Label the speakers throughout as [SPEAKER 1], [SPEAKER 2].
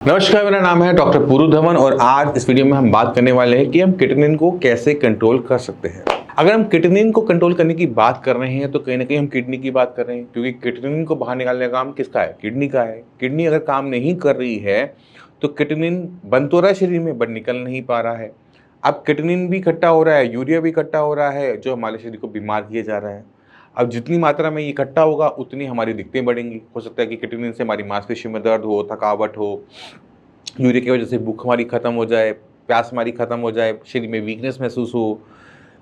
[SPEAKER 1] नमस्कार, मेरा नाम है डॉक्टर पूरू धवन और आज इस वीडियो में हम बात करने वाले हैं कि हम किटनिन को कैसे कंट्रोल कर सकते हैं। अगर हम किटनिन को कंट्रोल करने की बात कर रहे हैं तो कहीं ना कहीं हम किडनी की बात कर रहे हैं, क्योंकि किटनिन को बाहर निकालने का काम किसका है? किडनी का है। किडनी अगर काम नहीं कर रही है तो किटनिन बन तो रहा है शरीर में, बट निकल नहीं पा रहा है। अब किटनिन भी इकट्ठा हो रहा है, यूरिया भी इकट्ठा हो रहा है, जो हमारे शरीर को बीमार किए जा रहा है। अब जितनी मात्रा में ये इकट्ठा होगा उतनी हमारी दिक्कतें बढ़ेंगी। हो सकता है कि किटनिन से हमारी मांसपेशियों में दर्द हो, थकावट हो, यूरिया की वजह से भूख हमारी खत्म हो जाए, प्यास हमारी खत्म हो जाए, शरीर में वीकनेस महसूस हो।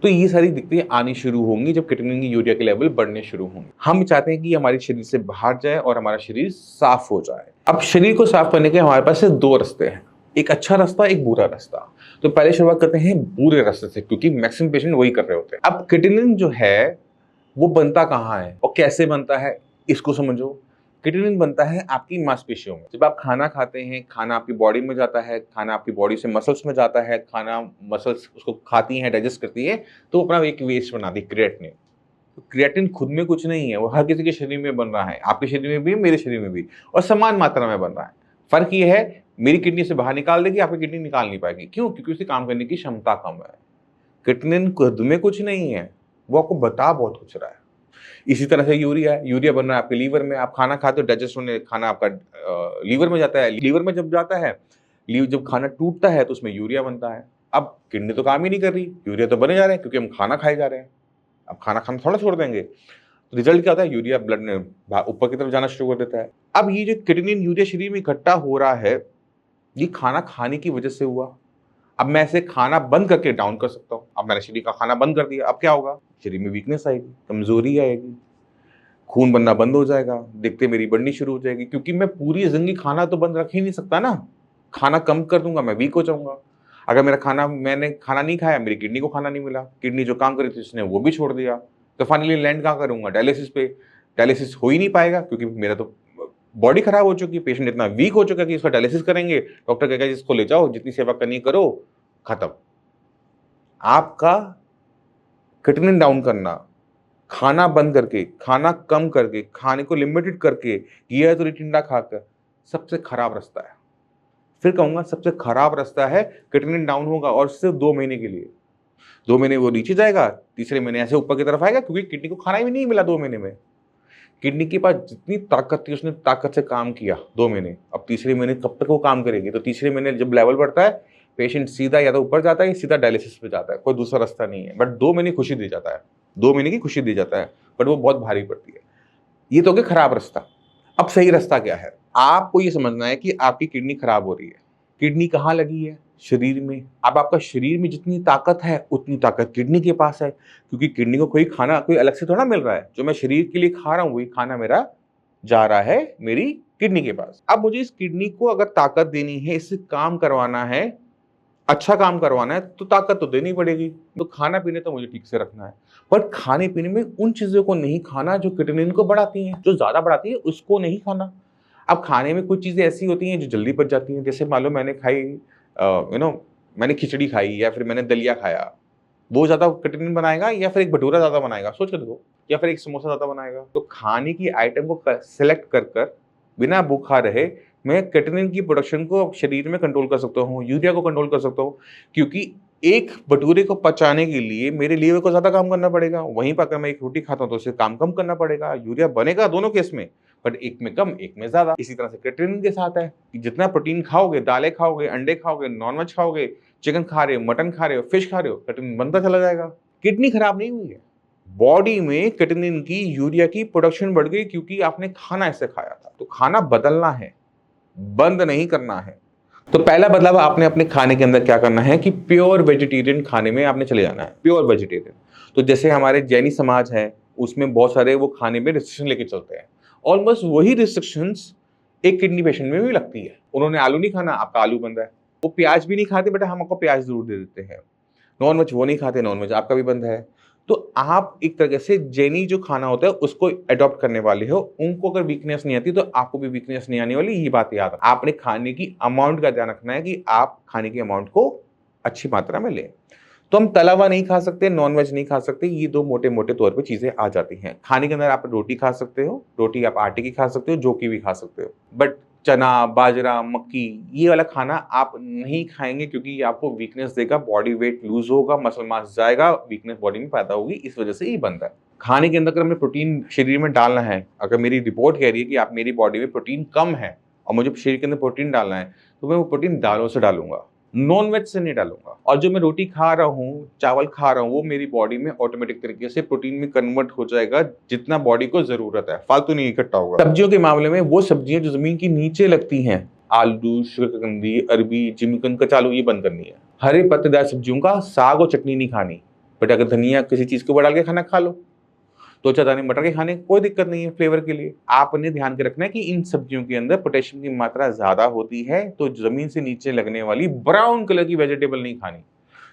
[SPEAKER 1] तो ये सारी दिक्कतें आनी शुरू होंगी जब किटनिन की यूरिया के लेवल बढ़ने शुरू होंगे। हम चाहते हैं कि हमारे शरीर से बाहर जाए और हमारा शरीर साफ हो जाए। अब शरीर को साफ करने के हमारे पास से दो रास्ते हैं, एक अच्छा रास्ता, एक बुरा रास्ता। तो पहले शुरुआत करते हैं बुरे रास्ते से, क्योंकि मैक्सिमम पेशेंट वही कर रहे होते हैं। अब किटनिन जो है वो बनता कहाँ है और कैसे बनता है, इसको समझो। किटनिन बनता है आपकी मांसपेशियों में। जब आप खाना खाते हैं, खाना आपकी बॉडी में जाता है, खाना आपकी बॉडी से मसल्स में जाता है, खाना मसल्स उसको खाती हैं, डाइजेस्ट करती है, तो अपना एक वेस्ट बनाती है, क्रिएटिनिन। तो क्रिएटिनिन खुद में कुछ नहीं है, वो हर किसी के शरीर में बन रहा है, आपके शरीर में भी, मेरे शरीर में भी, और समान मात्रा में बन रहा है। फर्क ये है, मेरी किडनी से बाहर निकाल देगी, आपकी किडनी निकाल नहीं पाएगी। क्यों? क्योंकि उसकी काम करने की क्षमता कम है। किटनिन खुद में कुछ नहीं है, वो आपको बता बहुत कुछ रहा है। इसी तरह से यूरिया है, यूरिया बन रहा है आपके लीवर में। आप खाना खाते हो, डाइजेस्ट होने खाना आपका लीवर में जाता है, लीवर में जब जाता है, जब खाना टूटता है तो उसमें यूरिया बनता है। अब किडनी तो काम ही नहीं कर रही, यूरिया तो बने जा रहे हैं, क्योंकि हम खाना खाए जा रहे हैं। अब खाना खाना थोड़ा छोड़ देंगे तो रिजल्ट क्या होता है? यूरिया ब्लड में ऊपर की तरफ जाना शुरू कर देता है। अब ये जो किटनिन यूरिया शरीर में इकट्ठा हो रहा है, ये खाना खाने की वजह से हुआ। अब मैं इसे खाना बंद करके डाउन कर सकता हूँ। अब मैंने शरीर का खाना बंद कर दिया, अब क्या होगा? शरीर में वीकनेस आएगी, कमजोरी आएगी, खून बनना बंद हो जाएगा, दिक्कतें मेरी बढ़नी शुरू हो जाएगी, क्योंकि मैं पूरी जिंदगी खाना तो बंद रख ही नहीं सकता ना। खाना कम कर दूंगा, मैं वीक हो जाऊंगा। अगर मैंने खाना नहीं खाया, मेरी किडनी को खाना नहीं मिला, किडनी जो काम करी थी उसने वो भी छोड़ दिया, तो फाइनली लैंड कहाँ करूंगा? डायलिसिस पे। डायलिसिस हो ही नहीं पाएगा, क्योंकि मेरा तो बॉडी खराब हो चुकी है, पेशेंट इतना वीक हो चुका है कि इसका डायलिसिस करेंगे, डॉक्टर कहेगा जिसको ले जाओ, जितनी सेवा करनी करो, खत्म। आपका किटनिन डाउन करना, खाना बंद करके, खाना कम करके, खाने को लिमिटेड करके, ये तो टिंडा खाकर, सबसे खराब रास्ता है। फिर कहूंगा सबसे खराब रास्ता है। किटनिन डाउन होगा और सिर्फ 2 महीने के लिए। 2 महीने वो नीचे जाएगा, तीसरे महीने ऐसे ऊपर की तरफ आएगा, क्योंकि किडनी को खाना भी नहीं मिला 2 महीने में। किडनी के पास जितनी ताकत थी उसने ताकत से काम किया 2 महीने। अब तीसरे महीने कब तक वो काम करेगी? तो तीसरे महीने जब लेवल बढ़ता है, पेशेंट सीधा या तो ऊपर जाता है या सीधा डायलिसिस पे जाता है, कोई दूसरा रास्ता नहीं है। बट 2 महीने खुशी दी जाता है, 2 महीने की खुशी दी जाता है, बट वो बहुत भारी पड़ती है। ये तो हो गया खराब रास्ता। अब सही रास्ता क्या है? आपको ये समझना है कि आपकी किडनी खराब हो रही है। किडनी कहाँ लगी है? शरीर में। अब आपका शरीर में जितनी ताकत है उतनी ताकत किडनी के पास है, क्योंकि किडनी को कोई खाना कोई अलग से थोड़ा मिल रहा है। जो मैं शरीर के लिए खा रहा हूँ वही खाना मेरा जा रहा है मेरी किडनी के पास। अब मुझे इस किडनी को अगर ताकत देनी है, इससे काम करवाना है, अच्छा काम करवाना है, तो ताकत तो देनी पड़ेगी। तो खाना पीने तो मुझे ठीक से रखना है, पर खाने पीने में उन चीजों को नहीं खाना जो किडनी को बढ़ाती हैं, जो ज्यादा बढ़ाती है उसको नहीं खाना। अब खाने में कुछ चीजें ऐसी होती हैं जो जल्दी पच जाती हैं। जैसे मान लो मैंने खाई मैंने खिचड़ी खाई या फिर मैंने दलिया खाया, वो ज्यादा किडनी बनाएगा या फिर एक भटूरा ज्यादा बनाएगा? सोच कर देखो। या फिर एक समोसा ज्यादा बनाएगा? तो खाने की आइटम को सेलेक्ट कर कर बिना भूखा रहे मैं किटनिन की प्रोडक्शन को शरीर में कंट्रोल कर सकता हूँ, यूरिया को कंट्रोल कर सकता हूँ। क्योंकि एक भटूरे को पचाने के लिए मेरे लीवर को ज्यादा काम करना पड़ेगा, वहीं पर अगर मैं एक रोटी खाता हूँ तो उसे काम कम करना पड़ेगा। यूरिया बनेगा दोनों केस में, बट एक में कम, एक में ज्यादा। इसी तरह से किटनिन के साथ है कि जितना प्रोटीन खाओगे, दालें खाओगे, अंडे खाओगे, नॉनवेज खाओगे, चिकन खा रहे हो, मटन खा रहे हो, फिश खा रहे हो, किटनिन बनता चला जाएगा। किडनी खराब नहीं हुई है, बॉडी में किटनिन की, यूरिया की प्रोडक्शन बढ़ गई, क्योंकि आपने खाना ऐसे खाया था। तो खाना बदलना है, बंद नहीं करना है। तो पहला बदलाव आपने अपने खाने के अंदर क्या करना है कि प्योर वेजिटेरियन खाने में आपने चले जाना है, प्योर वेजिटेरियन। तो जैसे हमारे जैनी समाज है, उसमें बहुत सारे वो खाने में रिस्ट्रिक्शन लेके चलते हैं। ऑलमोस्ट वही रिस्ट्रिक्शंस एक किडनी पेशेंट में भी लगती है। उन्होंने आलू नहीं खाना, आपका आलू बंद है। वो प्याज भी नहीं खाते, बेटा हम आपको प्याज जरूर दे देते हैं। नॉनवेज वो नहीं खाते, नॉनवेज आपका भी बंद है। तो आप एक तरह से जैनी जो खाना होता है उसको अडॉप्ट करने वाले हो। उनको अगर वीकनेस नहीं आती तो आपको भी वीकनेस नहीं आने वाली। ये बात याद रखना। आपने खाने की अमाउंट का ध्यान रखना है कि आप खाने की अमाउंट को अच्छी मात्रा में लें। तो हम तला हुआ नहीं खा सकते, नॉनवेज नहीं खा सकते, ये दो मोटे मोटे तौर पे चीजें आ जाती हैं। खाने के अंदर आप रोटी खा सकते हो, रोटी आप आटे की खा सकते हो, जौ की भी खा सकते हो, बट चना, बाजरा, मक्की, ये वाला खाना आप नहीं खाएंगे क्योंकि ये आपको वीकनेस देगा, बॉडी वेट लूज होगा, मसल मास जाएगा, वीकनेस बॉडी में पैदा होगी, इस वजह से ये बनता है। खाने के अंदर अगर हमें प्रोटीन शरीर में डालना है, अगर मेरी रिपोर्ट कह रही है कि आप मेरी बॉडी में प्रोटीन कम है और मुझे शरीर के अंदर प्रोटीन डालना है, तो मैं वो प्रोटीन दालों से डालूंगा, नॉन वेज से नहीं डालूंगा। और जो मैं रोटी खा रहा हूँ, चावल खा रहा हूँ, वो मेरी बॉडी में ऑटोमेटिक तरीके से प्रोटीन में कन्वर्ट हो जाएगा जितना बॉडी को जरूरत है, फालतू नहीं इकट्ठा होगा। सब्जियों के मामले में वो सब्जियां जो जमीन की नीचे लगती हैं, आलू, शकरकंदी, अरबी, जिमीकंद, कचालू, ये बंद करनी है। हरे पत्तेदार सब्जियों का साग और चटनी नहीं खानी, बट अगर धनिया किसी चीज के ऊपर डाल के खाना खा लो, तो दाने मटर के खाने कोई दिक्कत नहीं है फ्लेवर के लिए। आपने ध्यान के रखना है कि इन सब्जियों के अंदर पोटेशियम की मात्रा ज्यादा होती है, तो जमीन से नीचे लगने वाली ब्राउन कलर की वेजिटेबल नहीं खानी।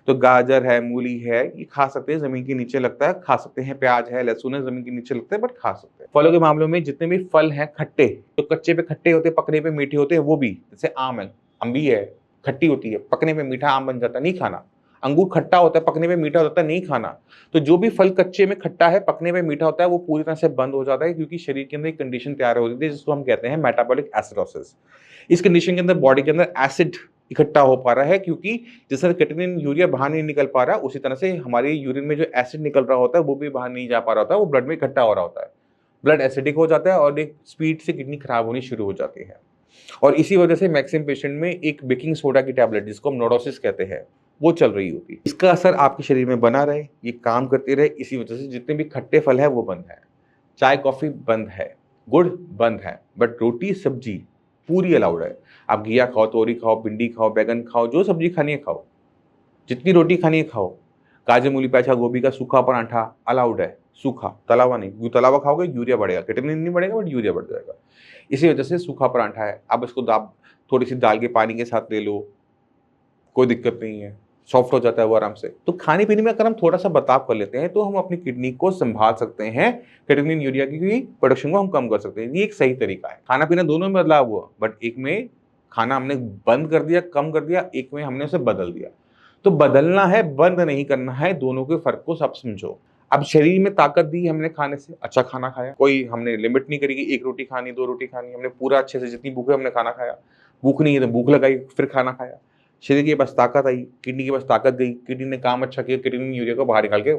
[SPEAKER 1] तो गाजर है, मूली है, ये खा सकते हैं, जमीन के नीचे लगता है, खा सकते हैं। प्याज है, लहसुन है, जमीन के नीचे लगता है, बट खा सकते हैं। फलों के मामलों में जितने भी फल हैं खट्टे, तो कच्चे पे खट्टे होते हैं, पकने पे मीठे होते हैं, वो भी, जैसे आम है, अम्बी है, खट्टी होती है, पकने पे मीठा आम बन जाता है, नहीं खाना। अंगूर खट्टा होता है, पकने पे मीठा होता है, नहीं खाना। तो जो भी फल कच्चे में खट्टा है, पकने में मीठा होता है, वो पूरी तरह से बंद हो जाता है, क्योंकि शरीर के अंदर एक कंडीशन तैयार हो जाती है जिसको हम कहते हैं मेटाबॉलिक एसिडोसिस। इस कंडीशन के अंदर बॉडी के अंदर एसिड इकट्ठा हो पा रहा है, क्योंकि जिस तरह क्रिएटिनिन यूरिया बाहर नहीं निकल पा रहा, उसी तरह से हमारे यूरिन में जो एसिड निकल रहा होता है वो भी बाहर नहीं जा पा रहा होता है, वो ब्लड में इकट्ठा हो रहा होता है। ब्लड एसिडिक हो जाता है और एक स्पीड से किडनी खराब होनी शुरू हो जाती है। और इसी वजह से मैक्सिमम पेशेंट में एक बेकिंग सोडा की टैबलेट, जिसको हम नोडोसिस कहते हैं, वो चल रही होती है। इसका असर आपके शरीर में बना रहे, ये काम करते रहे, इसी वजह से जितने भी खट्टे फल है वो बंद है, चाय कॉफी बंद है, गुड़ बंद है, बट रोटी सब्जी पूरी अलाउड है। आप घिया खाओ, तोरी खाओ, भिंडी खाओ, बैगन खाओ, जो सब्जी खानी है खाओ, जितनी रोटी खानी है खाओ। गाजर, मूली, प्याज, गोभी का सूखा पराठा अलाउड है, सूखा, तला हुआ नहीं। तला हुआ खाओगे यूरिया बढ़ेगा, क्रिएटिनिन नहीं बढ़ेगा बट यूरिया बढ़ जाएगा। इसी वजह से सूखा पराठा है, आप इसको थोड़ी सी दाल के पानी के साथ ले लो, कोई दिक्कत नहीं है, सॉफ्ट हो जाता है वो आराम से। तो खाने पीने में अगर हम थोड़ा सा बदलाव कर लेते हैं तो हम अपनी किडनी को संभाल सकते हैं, क्रिएटिनिन यूरिया की प्रोडक्शन को हम कम कर सकते हैं। ये एक सही तरीका है। खाना पीना दोनों में बदलाव हुआ, बट एक में खाना हमने बंद कर दिया, कम कर दिया, एक में हमने उसे बदल दिया। तो बदलना है, बंद नहीं करना है, दोनों के फर्क को सब समझो। अब शरीर में ताकत दी हमने खाने से, अच्छा खाना खाया, कोई हमने लिमिट नहीं करी कि 1 रोटी खानी, 2 रोटी खानी, हमने पूरा अच्छे से जितनी भूख है हमने खाना खाया। भूख नहीं है तो भूख लगाई, फिर खाना खाया। शरीर के पास ताकत आई, किडनी के पास ताकत गई, किडनी ने काम अच्छा किया, क्रिएटिनिन यूरिया को बाहर निकाल के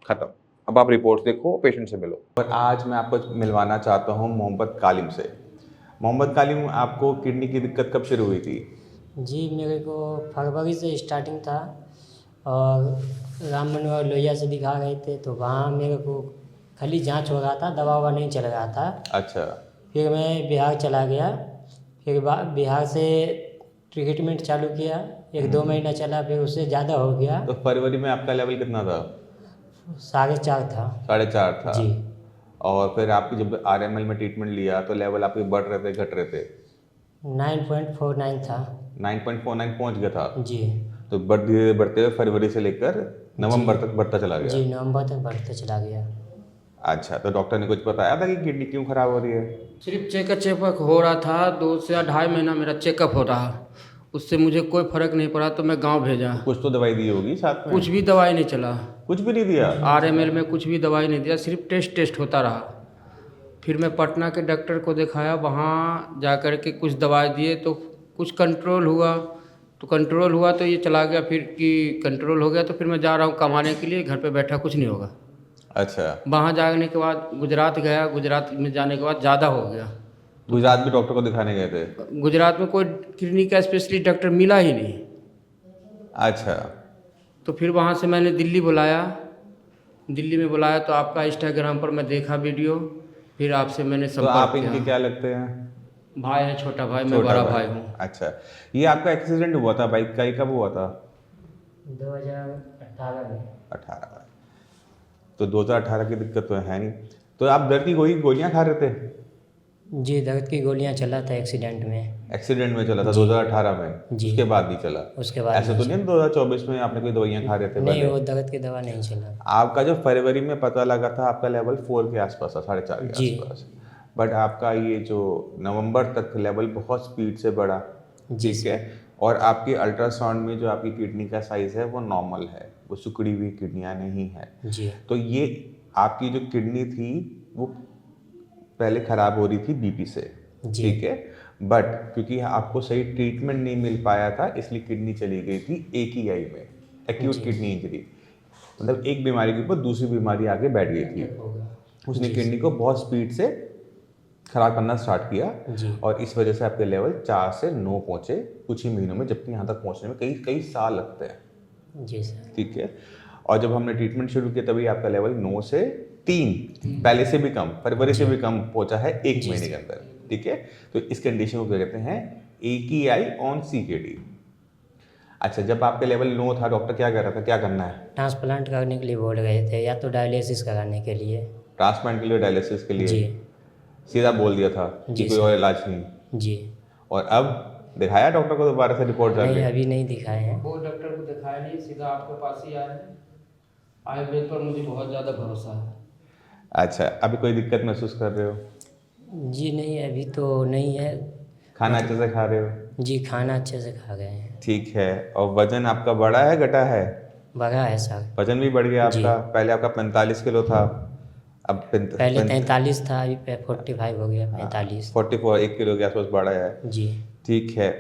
[SPEAKER 1] खत्म। अब आप रिपोर्ट देखो, पेशेंट से मिलो। और आज मैं आपको मिलवाना चाहता हूँ मोहम्मद कालिम से। मोहम्मद कालिम, आपको किडनी की दिक्कत कब शुरू हुई थी?
[SPEAKER 2] जी, मेरे को फरवरी से स्टार्टिंग था और राम मनोहर लोहिया से दिखा गए थे, तो वहाँ मेरे को खाली जांच हो रहा था, दवा ववा नहीं चल रहा था।
[SPEAKER 1] अच्छा।
[SPEAKER 2] फिर मैं बिहार चला गया, फिर बिहार से ट्रीटमेंट चालू किया, 1-2 महीना चला, फिर उससे ज़्यादा हो गया।
[SPEAKER 1] तो फरवरी में आपका लेवल कितना था?
[SPEAKER 2] 4.5 था।
[SPEAKER 1] 4.5 था
[SPEAKER 2] जी।
[SPEAKER 1] और फिर आपकी जब RML में ट्रीटमेंट लिया तो लेवल आपके बढ़ रहे थे, घट रहे थे?
[SPEAKER 2] 9.49 था।
[SPEAKER 1] 9.49 पहुंच गया था
[SPEAKER 2] जी।
[SPEAKER 1] तो धीरे बढ़ते हुए फरवरी से लेकर नवंबर तक बढ़ता चला गया?
[SPEAKER 2] जी, नवंबर तक बढ़ते चला गया।
[SPEAKER 1] अच्छा, तो डॉक्टर ने कुछ बताया था कि किडनी क्यों खराब हो रही है?
[SPEAKER 3] सिर्फ चेकअप हो रहा था, 2 से 2.5 महीना मेरा चेकअप हो रहा, उससे मुझे कोई फर्क नहीं पड़ा, तो मैं गांव भेजा।
[SPEAKER 1] कुछ तो दवाई दी होगी साथ में?
[SPEAKER 3] कुछ भी दवाई नहीं चला,
[SPEAKER 1] कुछ भी नहीं दिया?
[SPEAKER 3] RML में कुछ भी दवाई नहीं दिया, सिर्फ टेस्ट होता रहा। फिर मैं पटना के डॉक्टर को दिखाया, वहाँ जा कर के कुछ दवाई दिए तो कुछ कंट्रोल हुआ, तो ये चला गया। फिर कि कंट्रोल हो गया तो फिर मैं जा रहा हूँ कमाने के लिए, घर पे बैठा कुछ नहीं होगा।
[SPEAKER 1] अच्छा।
[SPEAKER 3] वहाँ जाने के बाद गुजरात गया, गुजरात में जाने के बाद ज़्यादा हो गया।
[SPEAKER 1] गुजरात में डॉक्टर को दिखाने गए थे?
[SPEAKER 3] गुजरात में कोई किडनी का स्पेशलिस्ट डॉक्टर मिला ही नहीं।
[SPEAKER 1] अच्छा।
[SPEAKER 3] तो फिर वहाँ से मैंने दिल्ली में बुलाया, तो आपका इंस्टाग्राम पर मैं देखा वीडियो, फिर आपसे मैंने
[SPEAKER 1] तो
[SPEAKER 3] संपर्क
[SPEAKER 1] आप
[SPEAKER 3] किया।
[SPEAKER 1] इनके क्या लगते हैं?
[SPEAKER 3] भाई है, छोटा भाई, मैं बड़ा भाई हूँ।
[SPEAKER 1] अच्छा, ये आपका एक्सीडेंट हुआ था बाइक का, ये कब हुआ था?
[SPEAKER 2] 2018 में।
[SPEAKER 1] 18 में। तो 2018 की दिक्कत तो है नहीं। तो आप दर्द की गोलियां खा रहे थे?
[SPEAKER 2] जी, दर्द की गोलियां चला था एक्सीडेंट में।
[SPEAKER 1] एक्सीडेंट में चला था 2018 में?
[SPEAKER 2] जी।
[SPEAKER 1] उसके बाद नहीं चला?
[SPEAKER 2] उसके बाद
[SPEAKER 1] ऐसे तो नहीं 2024 में आपने कोई दवाइयां खा रहे थे?
[SPEAKER 2] नहीं, वो दर्द की दवा नहीं चला।
[SPEAKER 1] आपका जो फरवरी में पता लगा था आपका लेवल 4 के आसपास था, 4.5 के
[SPEAKER 2] जी।
[SPEAKER 1] आसपास, बट आपका ये जो नवंबर तक लेवल बहुत स्पीड से बढ़ा, ठीक है। और आपकी अल्ट्रासाउंड में जो आपकी किडनी का साइज है वो नॉर्मल है, वो सिकुड़ी हुई किडनियाँ नहीं है।
[SPEAKER 2] जी।
[SPEAKER 1] तो ये आपकी जो किडनी थी वो पहले खराब हो रही थी BP से, ठीक है। बट क्योंकि आपको सही ट्रीटमेंट नहीं मिल पाया था इसलिए किडनी चली गई थी एक ही आई में, एक्यूट किडनी इंजरी, मतलब एक बीमारी के ऊपर दूसरी बीमारी आगे बैठ गई थी। उसने किडनी को बहुत स्पीड से खराब करना स्टार्ट किया
[SPEAKER 2] जी
[SPEAKER 1] और इस वजह से आपके लेवल 4 से 9 पहुंचे कुछ ही महीनों में, जबकि यहाँ तक पहुंचने में कई कई साल लगते हैं।
[SPEAKER 2] जी सर।
[SPEAKER 1] ठीक है, और जब हमने ट्रीटमेंट शुरू किया तभी आपका लेवल 9 से 3 पहले से भी कम, फरवरी से भी कम पहुंचा है एक महीने के अंदर। ठीक है, तो इस कंडीशन को क्या कहते हैं, AKI ऑन CKD। अच्छा, जब आपके लेवल 9 था डॉक्टर क्या कह रहा था, क्या करना है?
[SPEAKER 2] ट्रांसप्लांट करने के लिए बोल रहे थे, या तो डायलिसिस कराने के लिए।
[SPEAKER 1] ट्रांसप्लांट के लिए, डायलिसिस के लिए
[SPEAKER 2] जी
[SPEAKER 1] सीधा बोल दिया था कि कोई और इलाज नहीं।
[SPEAKER 2] जी।
[SPEAKER 1] और अब दिखाया डॉक्टर को दोबारा से रिपोर्ट
[SPEAKER 2] नहीं,
[SPEAKER 1] जाके?
[SPEAKER 2] अभी नहीं दिखाए हैं।
[SPEAKER 3] वो डॉक्टर को दिखाया नहीं, सीधा आपके पास ही आए। आयुर्वेद पर मुझे बहुत ज़्यादा भरोसा है।
[SPEAKER 1] अच्छा, अभी कोई दिक्कत महसूस कर रहे हो?
[SPEAKER 2] जी नहीं, अभी तो नहीं है।
[SPEAKER 1] खाना अच्छे से खा रहे हो?
[SPEAKER 2] जी, खाना अच्छे से खा गए हैं।
[SPEAKER 1] ठीक है, और वजन आपका बढ़ा है घटा है?
[SPEAKER 2] बढ़ा है सर।
[SPEAKER 1] वजन भी बढ़ गया
[SPEAKER 2] जी।
[SPEAKER 1] आपका, पहले आपका 45 किलो था, अब
[SPEAKER 2] पहले 43 था, अभी 45 हो गया, 45।
[SPEAKER 1] 44, 1 किलो के आसपास बढ़ा है।
[SPEAKER 2] जी
[SPEAKER 1] ठीक है,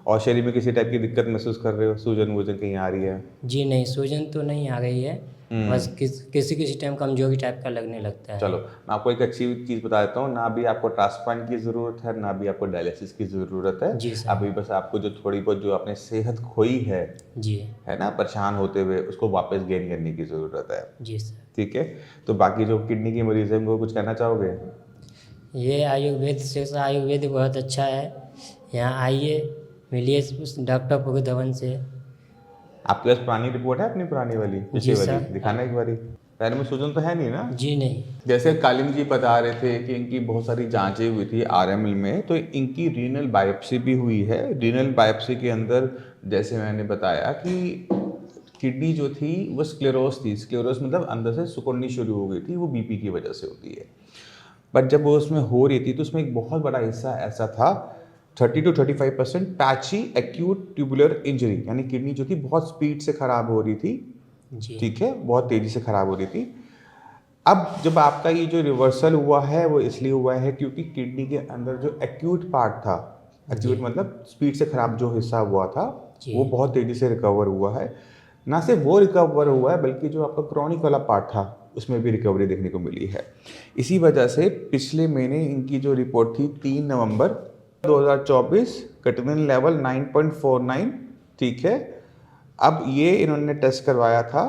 [SPEAKER 1] और शरीर में किसी टाइप की दिक्कत महसूस कर रहे हो, सूजन वूजन कहीं आ रही है?
[SPEAKER 2] जी नहीं, सूजन तो नहीं आ रही है, बस किसी टाइम कमजोरी टाइप का लगने लगता है।
[SPEAKER 1] चलो मैं आपको एक अच्छी चीज़ बता देता हूँ, ना भी आपको ट्रांसप्लांट की ज़रूरत है ना भी आपको डायलिसिस की ज़रूरत है।
[SPEAKER 2] जी सर।
[SPEAKER 1] अभी बस आपको जो थोड़ी बहुत जो आपने सेहत खोई
[SPEAKER 2] जी
[SPEAKER 1] है ना, परेशान होते हुए, उसको वापस गेन करने की ज़रूरत है।
[SPEAKER 2] जी सर।
[SPEAKER 1] ठीक है, तो बाकी जो किडनी की मरीज है उनको कुछ कहना चाहोगे?
[SPEAKER 2] ये आयुर्वेद से, आयुर्वेद बहुत अच्छा है, यहाँ आइए, मिलिए उस डॉक्टर पुरुधवन से।
[SPEAKER 1] आपके पास पुरानी रिपोर्ट है अपनी, पुरानी वाली पिछली
[SPEAKER 2] जी
[SPEAKER 1] वाली?
[SPEAKER 2] सर।
[SPEAKER 1] दिखाना एक बारी। पैर में सूजन तो है नहीं ना?
[SPEAKER 2] जी नहीं।
[SPEAKER 1] जैसे कालिम जी बता रहे थे कि इनकी बहुत सारी जांचें हुई थी RML में, तो इनकी रीनल बायोप्सी भी हुई है। रीनल बायोप्सी के अंदर जैसे मैंने बताया कि किडनी जो थी वो स्क्लेरोस थी। स्क्लेरोस मतलब अंदर से सिकुड़नी शुरू हो गई थी, वो BP की वजह से होती है। बट जब वो उसमें हो रही थी तो उसमें एक बहुत बड़ा हिस्सा ऐसा था, 30 to 35% patchy acute tubular injury, यानी किडनी जो थी बहुत स्पीड से ख़राब हो रही थी।
[SPEAKER 2] जी
[SPEAKER 1] ठीक है, बहुत तेज़ी से ख़राब हो रही थी। अब जब आपका ये जो रिवर्सल हुआ है वो इसलिए हुआ है क्योंकि किडनी के अंदर जो एक्यूट पार्ट था, एक्यूट मतलब स्पीड से ख़राब जो हिस्सा हुआ था,
[SPEAKER 2] जी।
[SPEAKER 1] वो बहुत तेज़ी से रिकवर हुआ है। ना सिर्फ वो रिकवर हुआ है बल्कि जो आपका क्रॉनिक वाला पार्ट था उसमें भी रिकवरी देखने को मिली है। इसी वजह से पिछले महीने इनकी जो रिपोर्ट थी 3 नवंबर 2024, क्रिएटिनिन लेवल 9.49। ठीक है, अब ये इन्होंने टेस्ट करवाया था,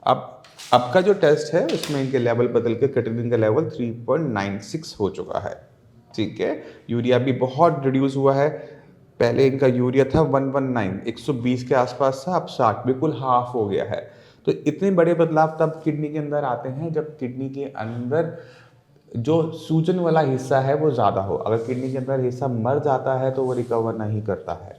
[SPEAKER 1] अब का जो टेस्ट है उसमें इनके लेवल बदल के क्रिएटिनिन का लेवल 3.96 हो चुका है। ठीक है, यूरिया भी बहुत रिड्यूस हुआ है। पहले इनका यूरिया था 119, 120 के आसपास था, अब 60, बिल्कुल हाफ हो गया है। तो इतने बड़े बदलाव तब किडनी के अंदर आते हैं जब किडनी के अंदर जो सूजन वाला हिस्सा है वो ज़्यादा हो। अगर किडनी के अंदर हिस्सा मर जाता है तो वो रिकवर नहीं करता है।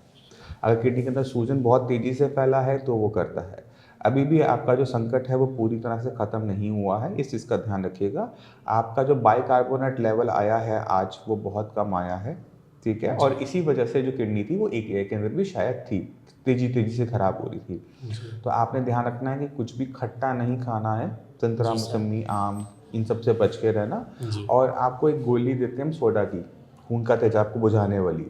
[SPEAKER 1] अगर किडनी के अंदर सूजन बहुत तेज़ी से फैला है तो वो करता है। अभी भी आपका जो संकट है वो पूरी तरह से ख़त्म नहीं हुआ है, इस चीज़ का ध्यान रखिएगा। आपका जो बाइकार्बोनेट लेवल आया है आज, वो बहुत कम आया है। ठीक है, और इसी वजह से जो किडनी थी वो AKI के अंदर भी शायद थी, तेज़ी से ख़राब हो रही थी। तो आपने ध्यान रखना है कि कुछ भी खट्टा नहीं खाना है, संतरा, मौसमी, आम, इन सब से बच के रहना। और आपको एक गोली देते हैं हम सोडा की, खून का तेजाब को बुझाने वाली।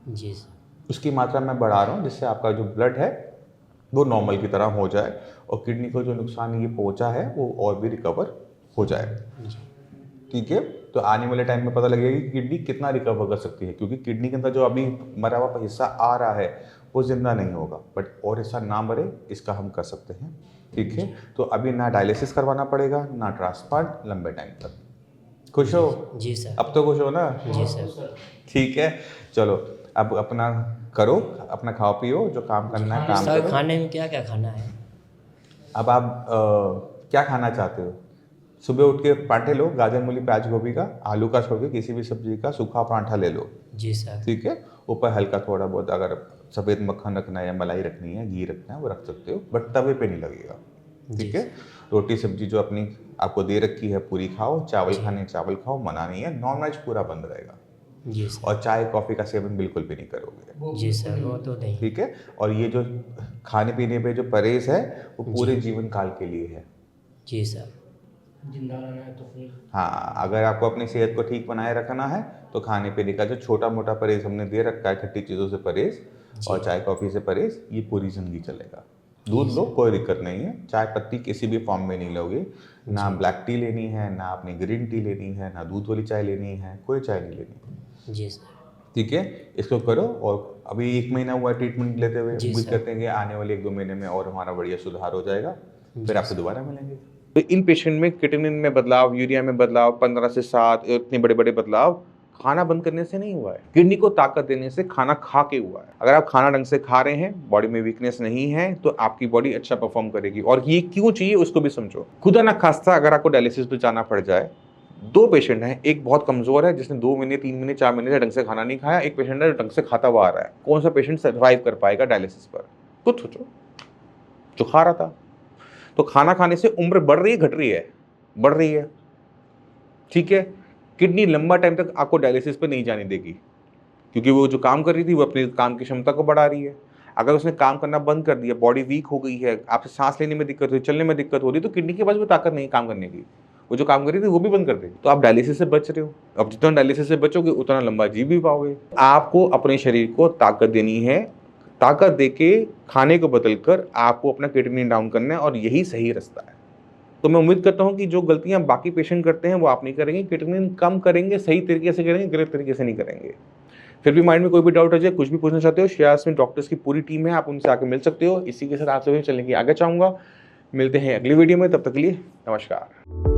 [SPEAKER 2] जी सर।
[SPEAKER 1] उसकी मात्रा मैं बढ़ा रहा हूँ जिससे आपका जो ब्लड है वो नॉर्मल की तरह हो जाए और किडनी को जो नुकसान ये पहुँचा है वो और भी रिकवर हो जाए। ठीक है, तो आने वाले टाइम में पता लगेगा कि किडनी कितना रिकवर कर सकती है, क्योंकि किडनी के अंदर जो अभी मरा हुआ हिस्सा आ रहा है वो जिंदा नहीं होगा, बट और हिस्सा ना मरे इसका हम कर सकते हैं। ठीक है, तो अभी ना डायलिसिस करवाना पड़ेगा ना ट्रांसप्लांट लंबे टाइम तक। खुश हो?
[SPEAKER 2] जी सर।
[SPEAKER 1] अब तो खुश हो ना?
[SPEAKER 2] जी सर।
[SPEAKER 1] ठीक है, चलो अब अपना करो, अपना खाओ पियो, जो काम करना है काम
[SPEAKER 2] सर,
[SPEAKER 1] करो।
[SPEAKER 2] खाने में क्या क्या खाना है?
[SPEAKER 1] अब आप क्या खाना चाहते हो? सुबह उठ के पराठे लो, गाजर मूली प्याज गोभी का, आलू का छोड़ के किसी भी सब्जी का सूखा पराठा ले लो।
[SPEAKER 2] जी सर।
[SPEAKER 1] ठीक है, ऊपर हल्का थोड़ा बहुत अगर सफ़ेद मक्खन रखना है या मलाई रखनी है, घी रखना है, वो रख सकते हो, बट तवे पे नहीं लगेगा। ठीक है, रोटी सब्जी जो अपनी आपको दे रखी है पूरी खाओ, चावल खाने चावल खाओ, मना नहीं है, नॉन वेज पूरा बंद रहेगा।
[SPEAKER 2] जी सर।
[SPEAKER 1] और चाय कॉफ़ी का सेवन बिल्कुल भी नहीं करोगे।
[SPEAKER 2] जी सर, वो तो नहीं।
[SPEAKER 1] ठीक है, और ये जो खाने पीने पे जो परहेज है वो पूरे जीवन काल के लिए है।
[SPEAKER 2] जी सर।
[SPEAKER 3] जिंदा रहना है तो फिर
[SPEAKER 1] हाँ, अगर आपको अपनी सेहत को ठीक बनाए रखना है तो खाने पीने का जो छोटा मोटा परहेज हमने दे रखा है, खट्टी चीज़ों से परहेज और चाय कॉफ़ी से परहेज, ये पूरी ज़िंदगी चलेगा। दूध लो, कोई दिक्कत नहीं है, चाय पत्ती किसी भी फॉर्म में नहीं लोगे, ना ब्लैक टी लेनी है, ना आपने ग्रीन टी लेनी है, ना दूध वाली चाय लेनी है, कोई चाय नहीं लेनी।
[SPEAKER 2] जी सर।
[SPEAKER 1] ठीक है, इसको करो। और अभी 1 महीना हुआ ट्रीटमेंट लेते हुए, उम्मीद करते हैं कि आने वाले 1-2 महीने में और हमारा बढ़िया सुधार हो जाएगा, फिर आपसे दोबारा मिलेंगे। तो इन पेशेंट में क्रिएटिनिन में बदलाव, यूरिया में बदलाव 15 से 7 इतने बड़े बड़े बदलाव खाना बंद करने से नहीं हुआ है, किडनी को ताकत देने से खाना खा के हुआ है। अगर आप खाना ढंग से खा रहे हैं, बॉडी में वीकनेस नहीं है, तो आपकी बॉडी अच्छा परफॉर्म करेगी। और ये क्यों चाहिए उसको भी समझो। खुदा ना खास्ता अगर आपको डायलिसिस पे जाना पड़ जाए, 2 पेशेंट हैं, एक बहुत कमजोर है जिसने 2 महीने 3 महीने 4 महीने से ढंग से खाना नहीं खाया, एक पेशेंट है जो ढंग से खाता हुआ आ रहा है। कौन सा पेशेंट सर्वाइव कर पाएगा डायलिसिस पर? खुद सोचो। जो खा रहा था, तो खाना खाने से उम्र बढ़ रही है घट रही है? बढ़ रही है। ठीक है, किडनी लंबा टाइम तक आपको डायलिसिस पे नहीं जाने देगी, क्योंकि वो जो काम कर रही थी वो अपनी काम की क्षमता को बढ़ा रही है। अगर उसने काम करना बंद कर दिया, बॉडी वीक हो गई है, आपसे सांस लेने में दिक्कत हो रही, चलने में दिक्कत हो रही, तो किडनी के पास भी ताकत नहीं काम करने की, वो जो काम कर रही थी वो भी बंद कर देगी। तो आप डायलिसिस से बच रहे हो। अब जितना डायलिसिस से बचोगे उतना लंबा जी भी पाओगे। आपको अपने शरीर को ताकत देनी है, ताकत देके खाने को बदलकर आपको अपना किडनी डाउन करना है, और यही सही रास्ता है। तो मैं उम्मीद करता हूं कि जो गलतियां बाकी पेशेंट करते हैं वो आप नहीं करेंगे, किडनी कम करेंगे, सही तरीके से करेंगे, गलत तरीके से नहीं करेंगे। फिर भी माइंड में कोई भी डाउट हो जाए, कुछ भी पूछना चाहते हो, शेयर्स में डॉक्टर्स की पूरी टीम है, आप उनसे आके मिल सकते हो। इसी के साथ आपसे चलने की आगे चाहूँगा। मिलते हैं अगली वीडियो में, तब तक के लिए नमस्कार।